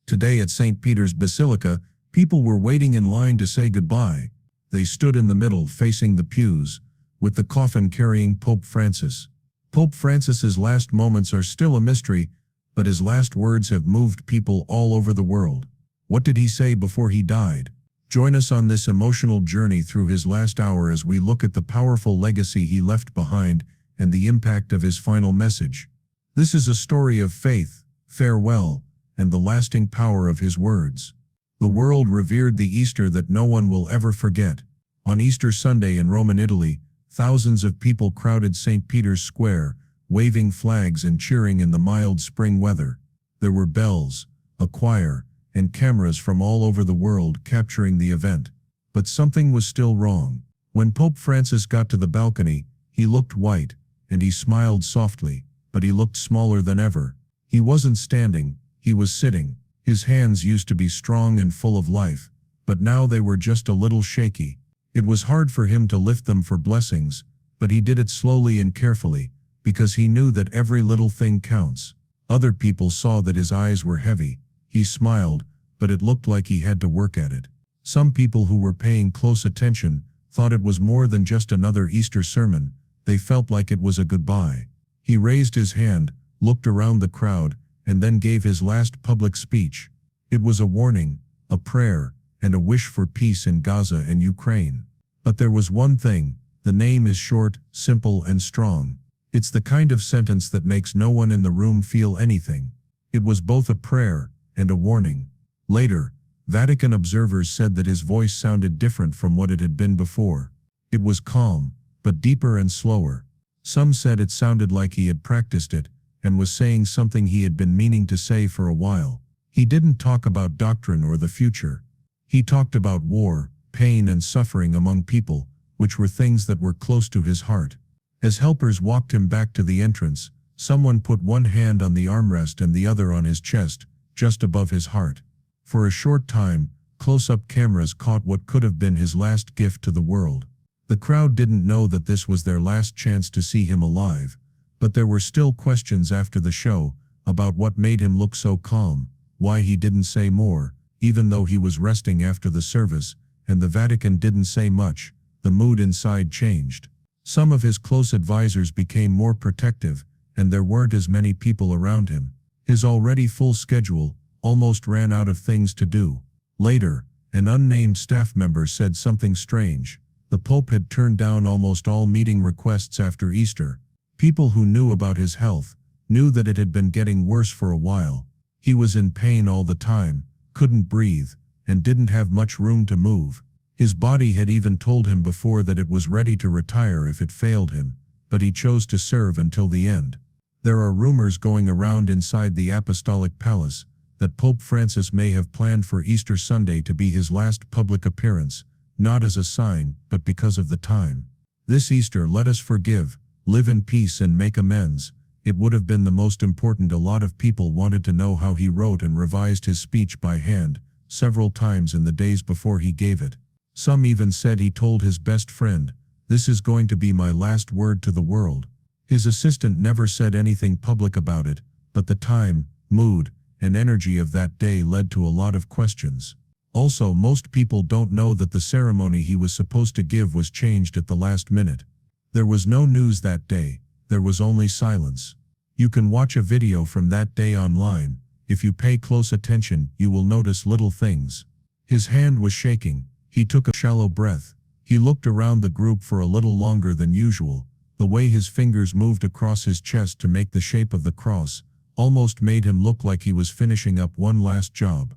Today at St. Peter's Basilica, people were waiting in line to say goodbye. They stood in the middle facing the pews, with the coffin carrying Pope Francis. Pope Francis's last moments are still a mystery, but his last words have moved people all over the world. What did he say before he died? Join us on this emotional journey through his last hour as we look at the powerful legacy he left behind and the impact of his final message. This is a story of faith, farewell, and the lasting power of his words. The world revered the Easter that no one will ever forget. On Easter Sunday in Roman Italy, thousands of people crowded St. Peter's Square, waving flags and cheering in the mild spring weather. There were bells, a choir, and cameras from all over the world capturing the event. But something was still wrong. When Pope Francis got to the balcony, he looked white, and he smiled softly, but he looked smaller than ever. He wasn't standing, he was sitting. His hands used to be strong and full of life, but now they were just a little shaky. It was hard for him to lift them for blessings, but he did it slowly and carefully, because he knew that every little thing counts. Other people saw that his eyes were heavy. He smiled, but it looked like he had to work at it. Some people who were paying close attention thought it was more than just another Easter sermon. They felt like it was a goodbye. He raised his hand, looked around the crowd, and then gave his last public speech. It was a warning, a prayer, and a wish for peace in Gaza and Ukraine. But there was one thing: the name is short, simple, and strong. It's the kind of sentence that makes no one in the room feel anything. It was both a prayer and a warning. Later, Vatican observers said that his voice sounded different from what it had been before. It was calm, but deeper and slower. Some said it sounded like he had practiced it, and was saying something he had been meaning to say for a while. He didn't talk about doctrine or the future. He talked about war, pain, and suffering among people, which were things that were close to his heart. As helpers walked him back to the entrance, someone put one hand on the armrest and the other on his chest, just above his heart. For a short time, close-up cameras caught what could have been his last gift to the world. The crowd didn't know that this was their last chance to see him alive, but there were still questions after the show about what made him look so calm, why he didn't say more, even though he was resting after the service, and the Vatican didn't say much. The mood inside changed. Some of his close advisors became more protective, and there weren't as many people around him. His already full schedule almost ran out of things to do. Later, an unnamed staff member said something strange. The Pope had turned down almost all meeting requests after Easter. People who knew about his health knew that it had been getting worse for a while. He was in pain all the time, couldn't breathe, and didn't have much room to move. His body had even told him before that it was ready to retire if it failed him, but he chose to serve until the end. There are rumors going around inside the Apostolic Palace that Pope Francis may have planned for Easter Sunday to be his last public appearance, not as a sign, but because of the time. This Easter, let us forgive, live in peace, and make amends. It would have been the most important. A lot of people wanted to know how he wrote and revised his speech by hand, several times in the days before he gave it. Some even said he told his best friend, "This is going to be my last word to the world." His assistant never said anything public about it, but the time, mood, and energy of that day led to a lot of questions. Also, most people don't know that the ceremony he was supposed to give was changed at the last minute. There was no news that day, there was only silence. You can watch a video from that day online. If you pay close attention, you will notice little things. His hand was shaking. He took a shallow breath. He looked around the group for a little longer than usual. The way his fingers moved across his chest to make the shape of the cross almost made him look like he was finishing up one last job.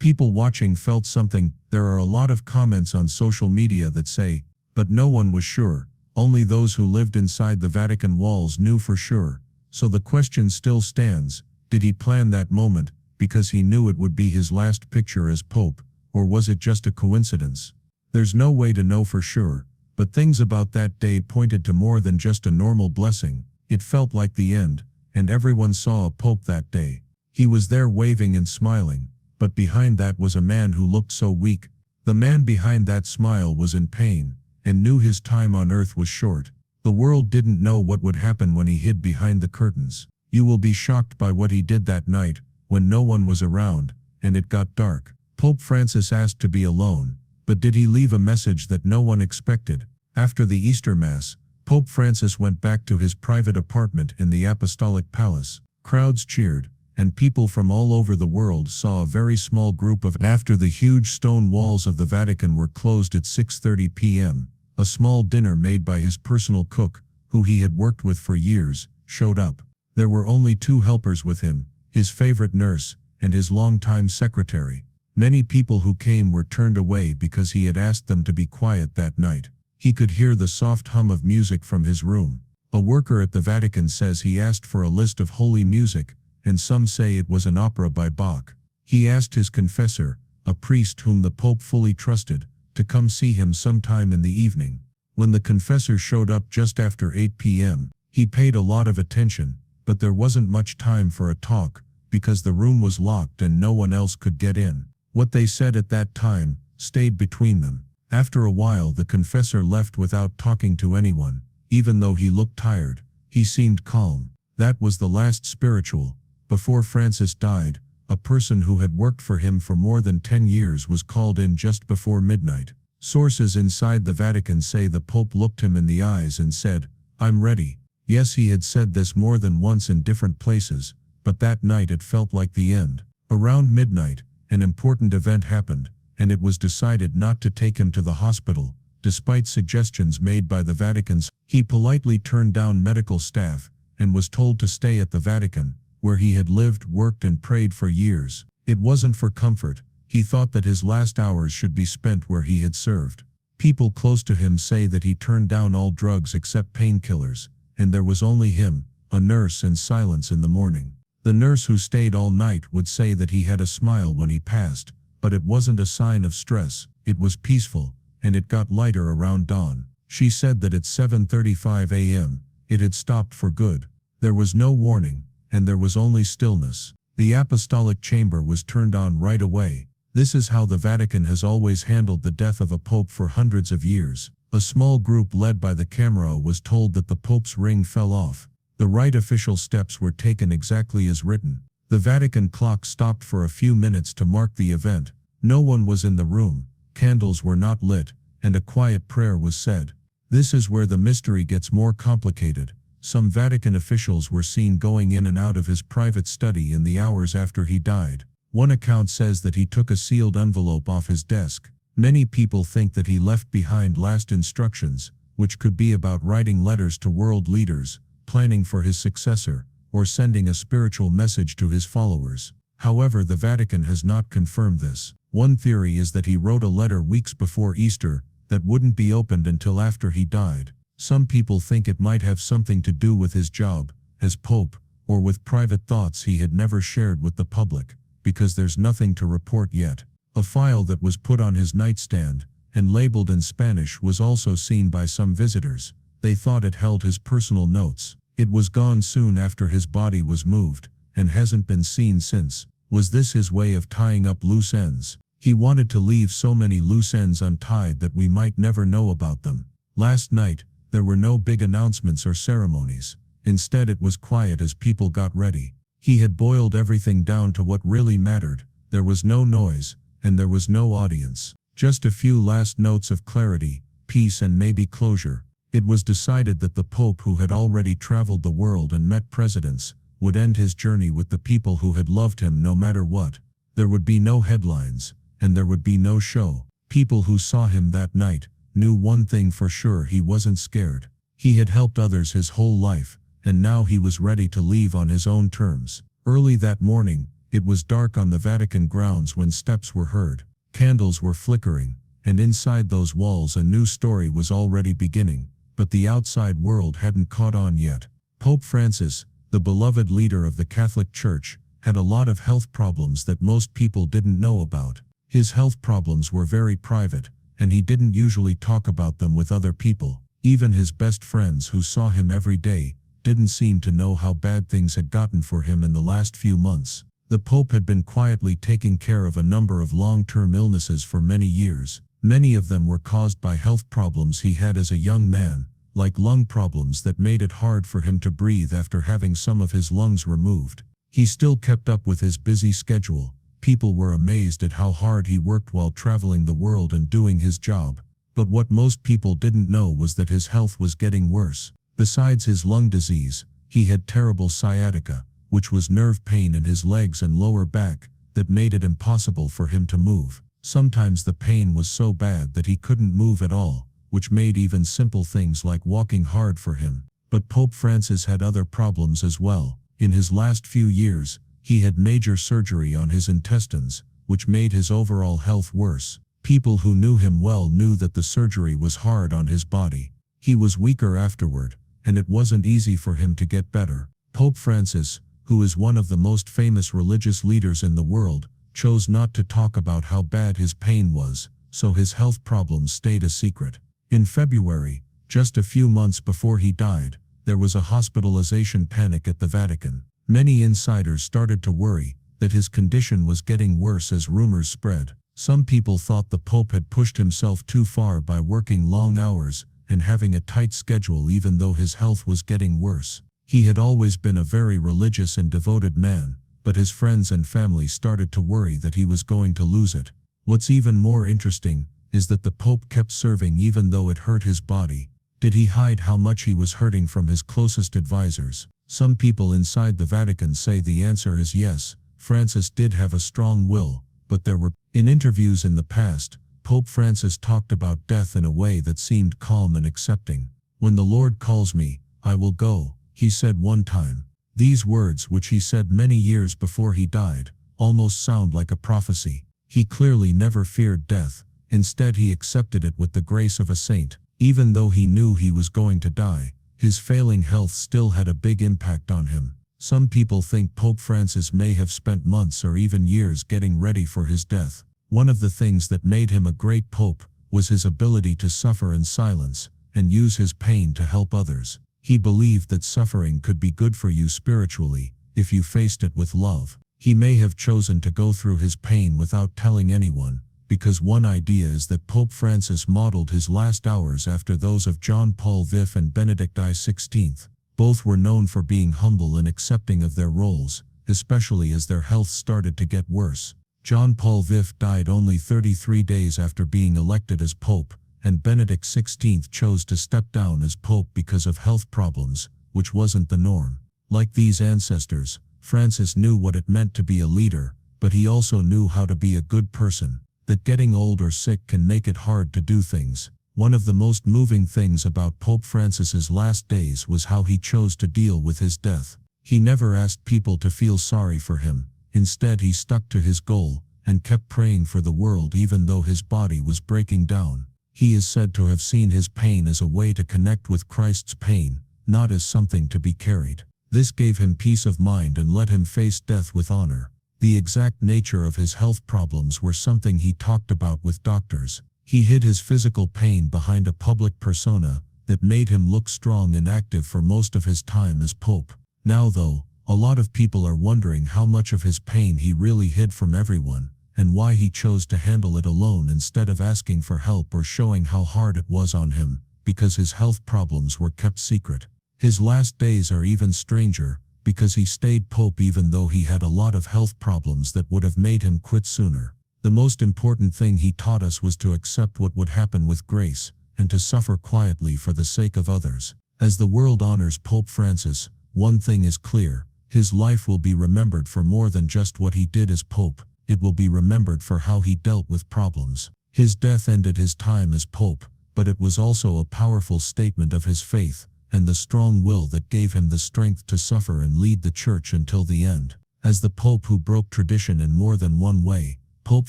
People watching felt something. There are a lot of comments on social media that say, but no one was sure. Only those who lived inside the Vatican walls knew for sure. So the question still stands: did he plan that moment because he knew it would be his last picture as Pope, or was it just a coincidence? There's no way to know for sure, but things about that day pointed to more than just a normal blessing. It felt like the end, and everyone saw a Pope that day. He was there waving and smiling, but behind that was a man who looked so weak. The man behind that smile was in pain, and knew his time on earth was short. The world didn't know what would happen when he hid behind the curtains. You will be shocked by what he did that night, when no one was around, and it got dark. Pope Francis asked to be alone, but did he leave a message that no one expected? After the Easter Mass, Pope Francis went back to his private apartment in the Apostolic Palace. Crowds cheered, and people from all over the world saw a very small group of. After the huge stone walls of the Vatican were closed at 6:30 p.m., a small dinner made by his personal cook, who he had worked with for years, showed up. There were only 2 helpers with him, his favorite nurse, and his longtime secretary. Many people who came were turned away because he had asked them to be quiet that night. He could hear the soft hum of music from his room. A worker at the Vatican says he asked for a list of holy music, and some say it was an opera by Bach. He asked his confessor, a priest whom the Pope fully trusted, to come see him sometime in the evening. When the confessor showed up just after 8 p.m., he paid a lot of attention, but there wasn't much time for a talk, because the room was locked and no one else could get in. What they said at that time stayed between them. After a while the confessor left without talking to anyone. Even though he looked tired, he seemed calm. That was the last spiritual. Before Francis died, a person who had worked for him for more than 10 years was called in just before midnight. Sources inside the Vatican say the Pope looked him in the eyes and said, "I'm ready." Yes, he had said this more than once in different places, but that night it felt like the end. Around midnight, an important event happened, and it was decided not to take him to the hospital, despite suggestions made by the Vatican's. He politely turned down medical staff, and was told to stay at the Vatican, where he had lived, worked and prayed for years. It wasn't for comfort. He thought that his last hours should be spent where he had served. People close to him say that he turned down all drugs except painkillers, and there was only him, a nurse and silence in the morning. The nurse who stayed all night would say that he had a smile when he passed, but it wasn't a sign of stress. It was peaceful, and it got lighter around dawn. She said that at 7:35 a.m., it had stopped for good. There was no warning, and there was only stillness. The apostolic chamber was turned on right away. This is how the Vatican has always handled the death of a pope for hundreds of years. A small group led by the Camera was told that the pope's ring fell off. The right official steps were taken exactly as written. The Vatican clock stopped for a few minutes to mark the event. No one was in the room, candles were not lit, and a quiet prayer was said. This is where the mystery gets more complicated. Some Vatican officials were seen going in and out of his private study in the hours after he died. One account says that he took a sealed envelope off his desk. Many people think that he left behind last instructions, which could be about writing letters to world leaders, planning for his successor, or sending a spiritual message to his followers. However, the Vatican has not confirmed this. One theory is that he wrote a letter weeks before Easter that wouldn't be opened until after he died. Some people think it might have something to do with his job as Pope, or with private thoughts he had never shared with the public, because there's nothing to report yet. A file that was put on his nightstand, and labeled in Spanish, was also seen by some visitors. They thought it held his personal notes. It was gone soon after his body was moved, and hasn't been seen since. Was this his way of tying up loose ends? He wanted to leave so many loose ends untied that we might never know about them. Last night, there were no big announcements or ceremonies. Instead, it was quiet as people got ready. He had boiled everything down to what really mattered. There was no noise, and there was no audience. Just a few last notes of clarity, peace and maybe closure. It was decided that the Pope, who had already traveled the world and met presidents, would end his journey with the people who had loved him no matter what. There would be no headlines, and there would be no show. People who saw him that night knew one thing for sure: he wasn't scared. He had helped others his whole life, and now he was ready to leave on his own terms. Early that morning, it was dark on the Vatican grounds when steps were heard. Candles were flickering, and inside those walls a new story was already beginning, but the outside world hadn't caught on yet. Pope Francis, the beloved leader of the Catholic Church, had a lot of health problems that most people didn't know about. His health problems were very private, and he didn't usually talk about them with other people. Even his best friends, who saw him every day, didn't seem to know how bad things had gotten for him in the last few months. The Pope had been quietly taking care of a number of long-term illnesses for many years. Many of them were caused by health problems he had as a young man, like lung problems that made it hard for him to breathe after having some of his lungs removed. He still kept up with his busy schedule. People were amazed at how hard he worked while traveling the world and doing his job. But what most people didn't know was that his health was getting worse. Besides his lung disease, he had terrible sciatica, which was nerve pain in his legs and lower back that made it impossible for him to move. Sometimes the pain was so bad that he couldn't move at all, which made even simple things like walking hard for him. But Pope Francis had other problems as well. In his last few years, he had major surgery on his intestines, which made his overall health worse. People who knew him well knew that the surgery was hard on his body. He was weaker afterward, and it wasn't easy for him to get better. Pope Francis, who is one of the most famous religious leaders in the world, chose not to talk about how bad his pain was, so his health problems stayed a secret. In February, just a few months before he died, there was a hospitalization panic at the Vatican. Many insiders started to worry that his condition was getting worse as rumors spread. Some people thought the Pope had pushed himself too far by working long hours and having a tight schedule even though his health was getting worse. He had always been a very religious and devoted man, but his friends and family started to worry that he was going to lose it. What's even more interesting is that the Pope kept serving even though it hurt his body. Did he hide how much he was hurting from his closest advisors? Some people inside the Vatican say the answer is yes. Francis did have a strong will, but there were. In interviews in the past, Pope Francis talked about death in a way that seemed calm and accepting. "When the Lord calls me, I will go," he said one time. These words, which he said many years before he died, almost sound like a prophecy. He clearly never feared death. Instead, he accepted it with the grace of a saint. Even though he knew he was going to die, his failing health still had a big impact on him. Some people think Pope Francis may have spent months or even years getting ready for his death. One of the things that made him a great pope was his ability to suffer in silence and use his pain to help others. He believed that suffering could be good for you spiritually if you faced it with love. He may have chosen to go through his pain without telling anyone, because one idea is that Pope Francis modeled his last hours after those of John Paul V and Benedict XVI. Both were known for being humble and accepting of their roles, especially as their health started to get worse. John Paul V died only 33 days after being elected as Pope, and Benedict XVI chose to step down as Pope because of health problems, which wasn't the norm. Like these ancestors, Francis knew what it meant to be a leader, but he also knew how to be a good person. That getting old or sick can make it hard to do things. One of the most moving things about Pope Francis's last days was how he chose to deal with his death. He never asked people to feel sorry for him. Instead, he stuck to his goal and kept praying for the world even though his body was breaking down. He is said to have seen his pain as a way to connect with Christ's pain, not as something to be carried. This gave him peace of mind and let him face death with honor. The exact nature of his health problems were something he talked about with doctors. He hid his physical pain behind a public persona that made him look strong and active for most of his time as Pope. Now though, a lot of people are wondering how much of his pain he really hid from everyone, and why he chose to handle it alone instead of asking for help or showing how hard it was on him, because his health problems were kept secret. His last days are even stranger, because he stayed Pope even though he had a lot of health problems that would have made him quit sooner. The most important thing he taught us was to accept what would happen with grace, and to suffer quietly for the sake of others. As the world honors Pope Francis, one thing is clear: his life will be remembered for more than just what he did as Pope. It will be remembered for how he dealt with problems. His death ended his time as Pope, but it was also a powerful statement of his faith, and the strong will that gave him the strength to suffer and lead the Church until the end. As the Pope who broke tradition in more than one way, Pope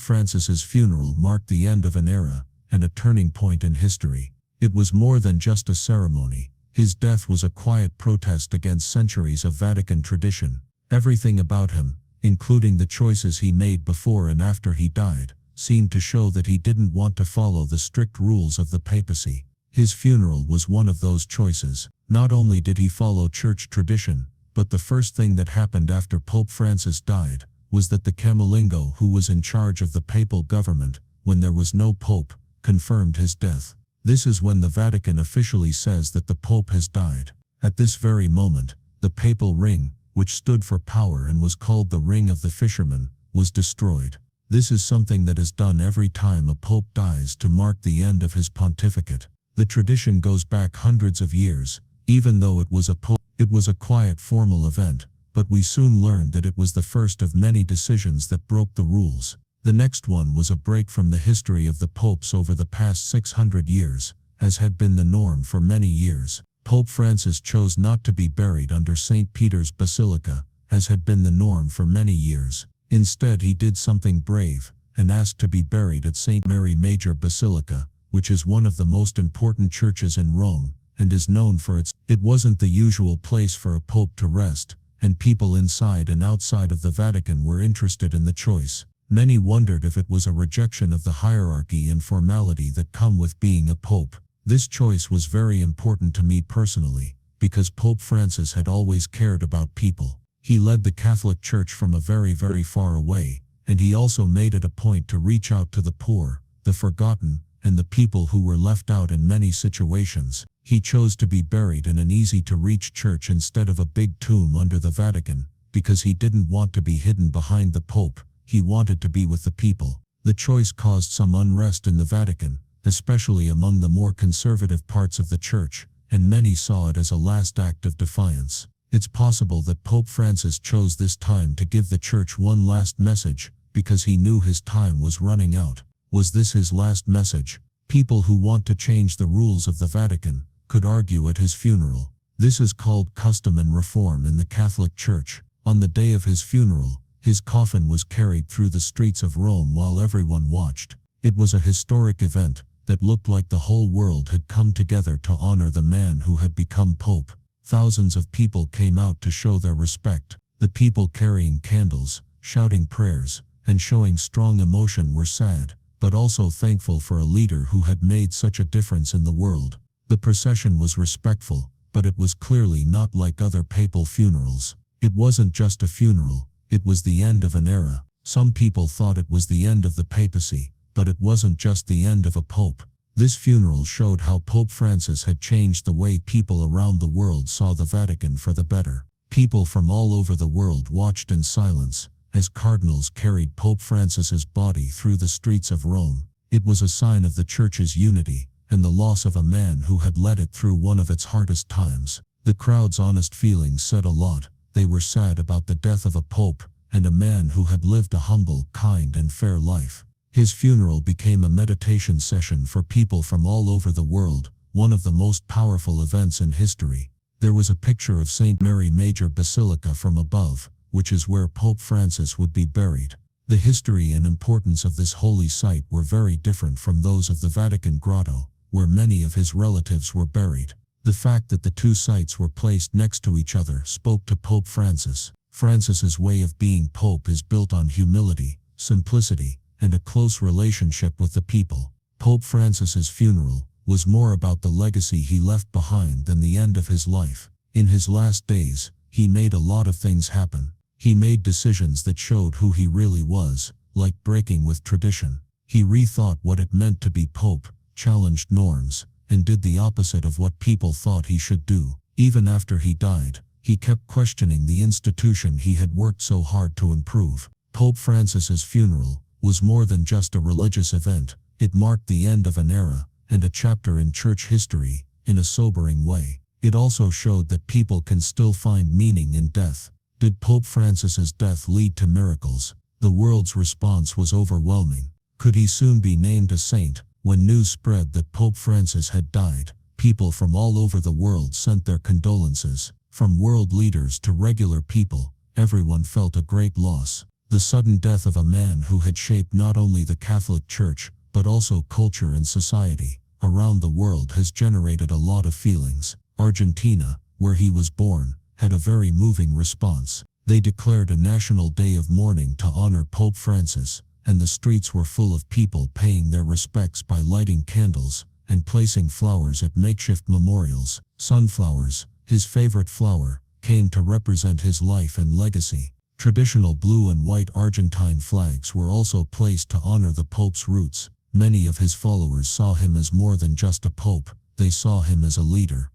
Francis's funeral marked the end of an era and a turning point in history. It was more than just a ceremony. His death was a quiet protest against centuries of Vatican tradition. Everything about him, including the choices he made before and after he died, seemed to show that he didn't want to follow the strict rules of the papacy. His funeral was one of those choices. Not only did he follow church tradition, but the first thing that happened after Pope Francis died was that the Camerlengo, who was in charge of the papal government when there was no pope, confirmed his death. This is when the Vatican officially says that the Pope has died. At this very moment, the papal ring, which stood for power and was called the Ring of the Fisherman, was destroyed. This is something that is done every time a pope dies to mark the end of his pontificate. The tradition goes back hundreds of years. Even though it was a quiet formal event, but we soon learned that it was the first of many decisions that broke the rules. The next one was a break from the history of the popes over the past 600 years, as had been the norm for many years. Pope Francis chose not to be buried under St. Peter's Basilica, as had been the norm for many years. Instead, he did something brave, and asked to be buried at St. Mary Major Basilica, which is one of the most important churches in Rome, and is known for it wasn't the usual place for a pope to rest, and people inside and outside of the Vatican were interested in the choice. Many wondered if it was a rejection of the hierarchy and formality that come with being a pope. This choice was very important to me personally, because Pope Francis had always cared about people. He led the Catholic Church from a very, very far away, and he also made it a point to reach out to the poor, the forgotten, and the people who were left out in many situations. He chose to be buried in an easy-to-reach church instead of a big tomb under the Vatican, because he didn't want to be hidden behind the Pope. He wanted to be with the people. The choice caused some unrest in the Vatican, especially among the more conservative parts of the church, and many saw it as a last act of defiance. It's possible that Pope Francis chose this time to give the church one last message, because he knew his time was running out. Was this his last message? People who want to change the rules of the Vatican could argue at his funeral. This is called custom and reform in the Catholic Church. On the day of his funeral, his coffin was carried through the streets of Rome while everyone watched. It was a historic event that looked like the whole world had come together to honor the man who had become Pope. Thousands of people came out to show their respect. The people carrying candles, shouting prayers, and showing strong emotion were sad, but also thankful for a leader who had made such a difference in the world. The procession was respectful, but it was clearly not like other papal funerals. It wasn't just a funeral, it was the end of an era. Some people thought it was the end of the papacy, but it wasn't just the end of a pope. This funeral showed how Pope Francis had changed the way people around the world saw the Vatican for the better. People from all over the world watched in silence as cardinals carried Pope Francis's body through the streets of Rome. It was a sign of the Church's unity and the loss of a man who had led it through one of its hardest times. The crowd's honest feelings said a lot. They were sad about the death of a pope and a man who had lived a humble, kind, and fair life. His funeral became a meditation session for people from all over the world, one of the most powerful events in history. There was a picture of St. Mary Major Basilica from above, which is where Pope Francis would be buried. The history and importance of this holy site were very different from those of the Vatican Grotto, where many of his relatives were buried. The fact that the two sites were placed next to each other spoke to Pope Francis. Francis's way of being pope is built on humility, simplicity, and a close relationship with the people. Pope Francis's funeral was more about the legacy he left behind than the end of his life. In his last days, he made a lot of things happen. He made decisions that showed who he really was, like breaking with tradition. He rethought what it meant to be pope, challenged norms, and did the opposite of what people thought he should do. Even after he died, he kept questioning the institution he had worked so hard to improve. Pope Francis's funeral was more than just a religious event. It marked the end of an era and a chapter in church history in a sobering way. It also showed that people can still find meaning in death. Did Pope Francis's death lead to miracles? The world's response was overwhelming. Could he soon be named a saint? When news spread that Pope Francis had died, people from all over the world sent their condolences. From world leaders to regular people, everyone felt a great loss. The sudden death of a man who had shaped not only the Catholic Church, but also culture and society around the world has generated a lot of feelings. Argentina, where he was born, had a very moving response. They declared a national day of mourning to honor Pope Francis, and the streets were full of people paying their respects by lighting candles and placing flowers at makeshift memorials. Sunflowers, his favorite flower, came to represent his life and legacy. Traditional blue and white Argentine flags were also placed to honor the Pope's roots. Many of his followers saw him as more than just a pope. They saw him as a leader,